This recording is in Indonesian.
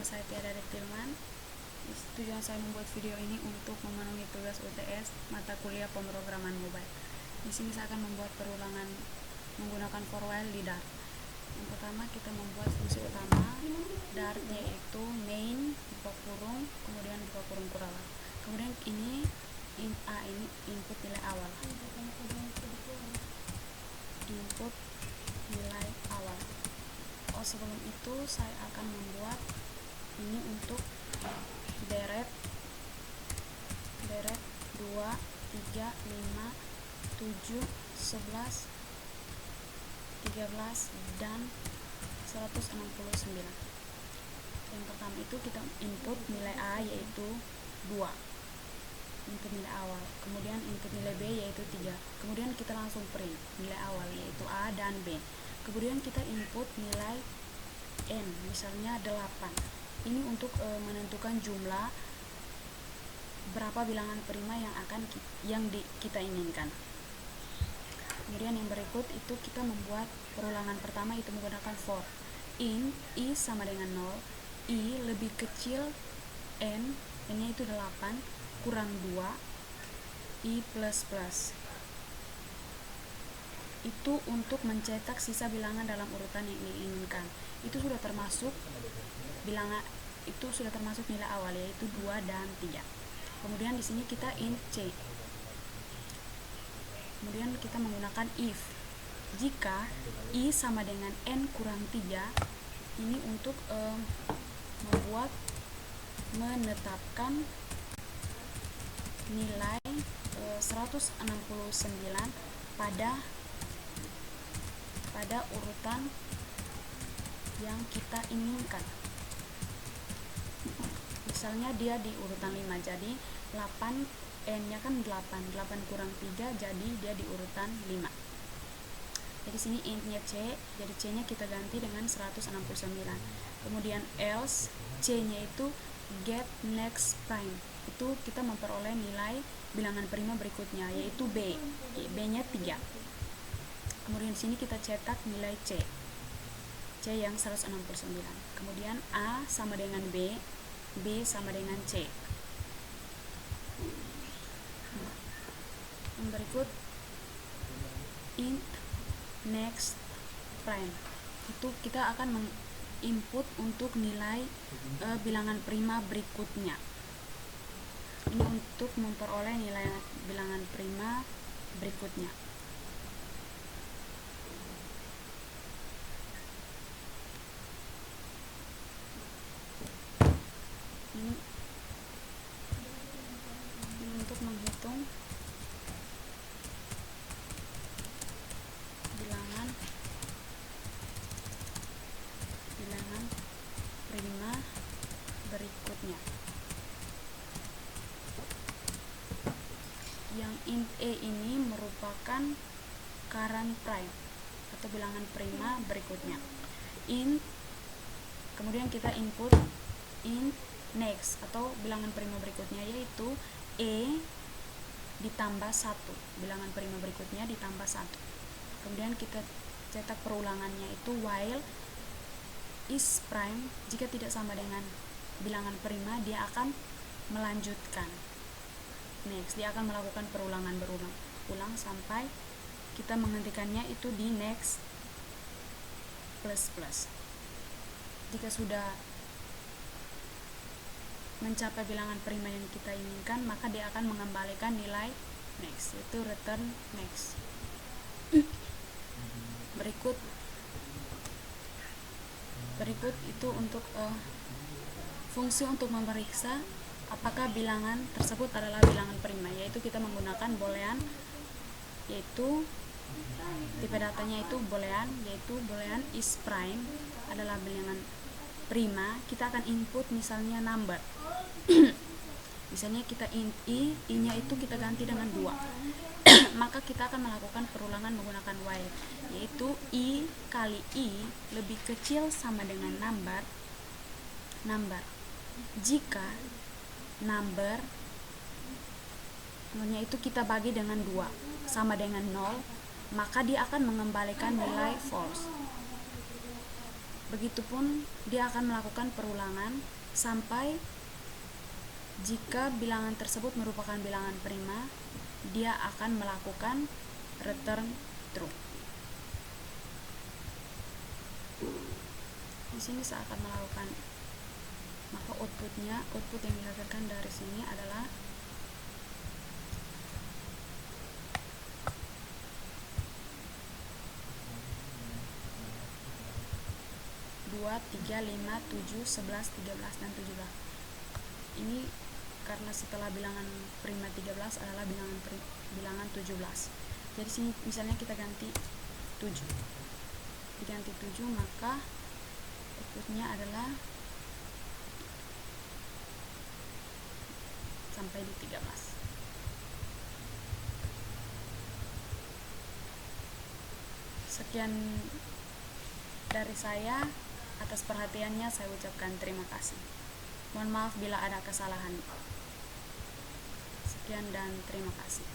saya Tiara Tilman. Tujuan saya membuat video ini untuk memenuhi tugas UTS mata kuliah pemrograman mobile. Di sini saya akan membuat perulangan menggunakan for while di Dart. Yang pertama kita membuat fungsi utama Dart, yaitu main buka kurung kemudian buka kurung kurawal. Kemudian ini ini input nilai awal. Input nilai awal. Sebelum itu saya akan membuat ini untuk deret 2, 3, 5, 7, 11, 13 dan 169. Yang pertama itu kita input nilai A yaitu 2, input nilai awal. Kemudian input nilai B yaitu 3. Kemudian kita langsung print nilai awal yaitu A dan B. Kemudian kita input nilai N, misalnya 8. Ini untuk menentukan jumlah berapa bilangan prima yang kita inginkan. Kemudian yang berikut itu kita membuat perulangan pertama itu menggunakan for. Int I sama dengan 0, I lebih kecil N, N-nya itu 8, kurang 2, I plus plus. Itu untuk mencetak sisa bilangan dalam urutan yang diinginkan. Itu sudah termasuk nilai awal yaitu 2 dan 3. Kemudian di sini kita int C. Kemudian kita menggunakan if. Jika I sama dengan N kurang 3, ini untuk menetapkan nilai 169 pada urutan yang kita inginkan. Misalnya dia di urutan 5, jadi 8, N-nya kan 8 kurang 3, jadi dia di urutan 5. Jadi sini int-nya C, jadi C-nya kita ganti dengan 169. Kemudian else, C-nya itu get next prime. Itu kita memperoleh nilai bilangan prima berikutnya, yaitu B. B-nya 3. Kemudian di sini kita cetak nilai C yang 169. Kemudian A sama dengan B, B sama dengan C. Yang berikut int next prime. Itu kita akan menginput untuk nilai bilangan prima berikutnya. Ini untuk memperoleh nilai bilangan prima berikutnya. Ini untuk menghitung bilangan prima berikutnya. Yang int E ini merupakan current prime atau bilangan prima berikutnya. Kemudian kita input int next atau bilangan prima berikutnya, yaitu E ditambah 1, bilangan prima berikutnya ditambah 1. Kemudian kita cetak perulangannya itu while is prime. Jika tidak sama dengan bilangan prima, dia akan melanjutkan next, dia akan melakukan perulangan berulang sampai kita menghentikannya itu di next plus plus. Jika sudah mencapai bilangan prima yang kita inginkan, maka dia akan mengembalikan nilai next, yaitu return next. Berikut itu untuk fungsi untuk memeriksa apakah bilangan tersebut adalah bilangan prima, yaitu kita menggunakan boolean, yaitu tipe datanya itu boolean, yaitu boolean is prime adalah bilangan prima. Kita akan input misalnya number. Misalnya kita int I-nya itu kita ganti dengan 2. Maka kita akan melakukan perulangan menggunakan while, yaitu I kali I lebih kecil sama dengan number. Jika numbernya itu kita bagi dengan 2 sama dengan 0, maka dia akan mengembalikan nilai false. Begitupun dia akan melakukan perulangan sampai jika bilangan tersebut merupakan bilangan prima, dia akan melakukan return true. Di sini saya akan melakukan, maka output yang dihasilkan dari sini adalah 2, 3, 5, 7, 11, 13, dan 17. Ini karena setelah bilangan prima 13 adalah bilangan 17. Jadi sini misalnya kita ganti 7. Diganti 7, maka outputnya adalah sampai di 13. Sekian dari saya. Atas perhatiannya saya ucapkan terima kasih. Mohon maaf bila ada kesalahan. Sekian dan terima kasih.